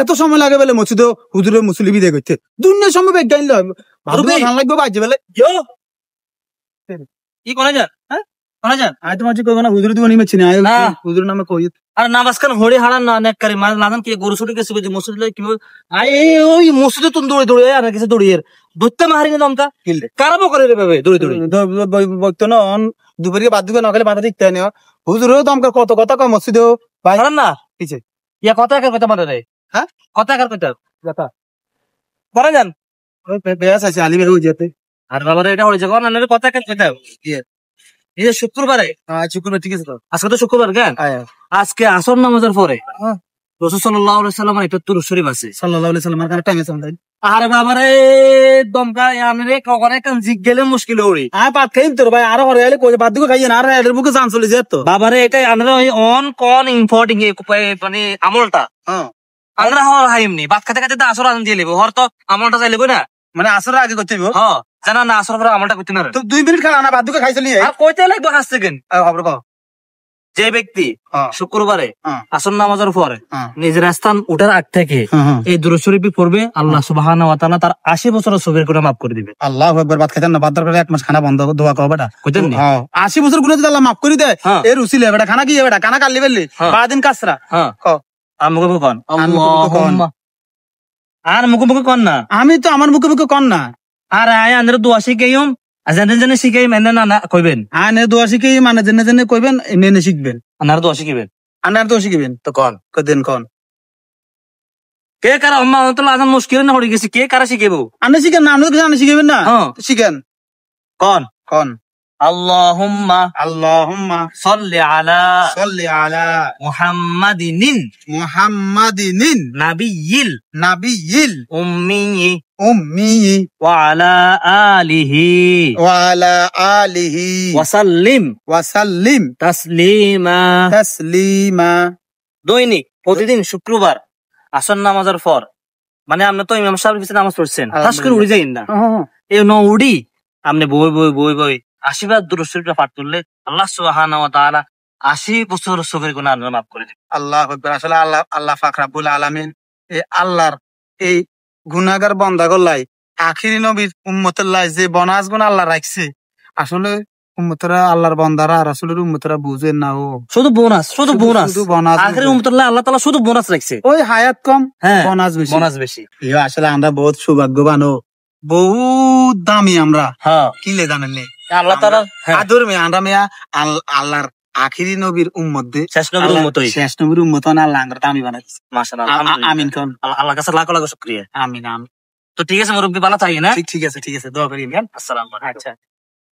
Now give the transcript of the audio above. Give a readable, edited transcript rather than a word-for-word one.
এত সময় লাগে বলে মসজিদে হুজুরে মুসলি বিদায় করতে দুনিয়ার সময় বেগ গাইলে ভালো লাগবে বাজে বলে কি কোনে যান হ্যাঁ কোনে যান আয় তোমার যে কইবো না হুজুর দিব নিমেছি না হুজুর নামে কই আর নামাজ খান হড়ে হারান না নেক করে মানে লাদান কি গরু ছুটে গেছে যে মসজিদ লাই কি আই ওই মসজিদে তুন দৌড়ে দৌড়ে আর কিছু দৌড়িয়ে ধরতে মারি না দমকা কারাবো করে রে ভাবে দৌড়ে দৌড়ে বলতো না দুপুরে বাদ দিবে না খেলে বাধা দিতে না হুজুরও দমকা কত কথা কয় মসজিদেও ভাই হারান না পিছে ইয়া কথা কার কথা মারে রে হ্যাঁ কথা কার কথা কথা পরে যান ওই বেয়াস আছে আলী ভাই যেতে আর বাবারে এটা হয়ে যাবে না কথা কার কথা এই যে শুক্রবারে শুক্রবার ঠিক আছে তো আজকে তো শুক্রবার কেন আজকে আসর নামাজের পরে রাসূল সাল্লাল্লাহু আলাইহি সাল্লামের একটা দুরূদ শরীফ আছে সাল্লাল্লাহু আলাইহি সাল্লামের কাছে টাইম আছে আমাদের আরে বাবারে দমকা আনরে কখনো কান জিগ গেলে মুশকিল হই পাত খাইম তোর ভাই আরো হরে আইলে কই বাদ দিকে খাইয়ে না আর এর বুকে চান্স চলে যায় তো বাবারে এটা আনরে ওই অন কোন ইম্পোর্টিং মানে আমলটা আমরা হর হাইমনি ভাত খাতে খাতে আসর আন দিয়ে লিবো হর তো আমলটা চাই লিবো না মানে আসর আগে করতে হইব হ্যাঁ জানা না আসর পরে আমলটা করতে না তো 2 মিনিট খালা না বাদ দিকে খাইছলি আর কইতে লাগবে 5 সেকেন্ড খবর কও যে ব্যক্তি শুক্রবারে আসর নামাজের পরে নিজের স্থান উঠার আগ থেকে এই দুরূদ শরীফ পড়বে আল্লাহ সুবহানাহু ওয়া তাআলা তার 80 বছরের সগীর গুনাহ মাফ করে দিবে আল্লাহু আকবার বাদ খাইতেন না বাদ দরকার এক মাস খানা বন্ধ দোয়া কও বেটা কইতেন নি 80 বছর গুনাহ যদি আল্লাহ মাফ করে দেয় এর উসিলে বেটা খানা কি বেটা খানা কালি বেললি বাদিন কাসরা কও মুখে মুখে কোন আল্লাহুম্মা আর মুখে মুখে কোন না আমি তো আমার মুখে মুখে কোন না আর আয় আন্দ্র দোয়া শিখাইম জানেন জানেন শিখাই মেনে না কইবেন আনে দোয়া শিখাই মানে জেনে জেনে কইবেন মেনে শিখবেন আনার দোয়া শিখাইবেন আনার দোয়া শিখাইবেন তো কোন কদিন কোন কে কারা আম্মা তো আজান মুশকিল না হয়ে গেছে কে কারা শিখাইবো আনে শিখেন না আপনি তো জানেন শিখাইবেন না শিখেন কোন কোন আল্লাহুম্মা আল্লাহুম্মা সাল্লি আলা মুহাম্মাদিন নাবিয়িল উম্মি ওয়া আলা আলিহি ওয়া সাল্লিম তাসলিমা দৈনিক প্রতিদিন শুক্রবার আসর নামাজের পর মানে আপনি তো ইমাম সাহেবের পিছনে নামাজ পড়ছেন খাস করে উড়ে যাইন না এই ন উড়ি আপনি বই 80 বার দুরূদ শরীফটা পাঠ করলে আল্লাহ সুবহানাহু ওয়া তাআলা 80 বছর সগীর গুনাহ মাফ করে দিবেন আল্লাহু আকবার আসলে আল্লাহ পাক রব্বুল আলামিন এই আল্লাহর এই গুনাহগার বান্দাগুলাই আখিরি নবীর উম্মতের লাই যে বোনাস গুণ আল্লাহ রাখছে আসলে উম্মতরা আল্লাহর বান্দারা রাসূলের উম্মতরা বুঝেন না ও শুধু বোনাস আখিরি উম্মতের লাই আল্লাহ তাআলা শুধু বোনাস রাখছে ওই হায়াত কম বোনাস বেশি আসলে আমরা বহুত সৌভাগ্যবান ও বহুত দামি আমরা কিলে জানেন আল্লাহ তাআলা আদর মে আমরা মিয়া আল্লাহর আখিরি নবীর উম্মত দে শেষ নবীর উম্মত না আল্লাহ আমরা দামি বানাইছে মাশাআল্লাহ আমিন কোন আল্লাহর কাছে লাখ লাখ শুকরিয়া আমিন তো ঠিক আছে মুরব্বি ভালো থাকি না ঠিক আছে দোয়া করি আসসালামু আলাইকুম আচ্ছা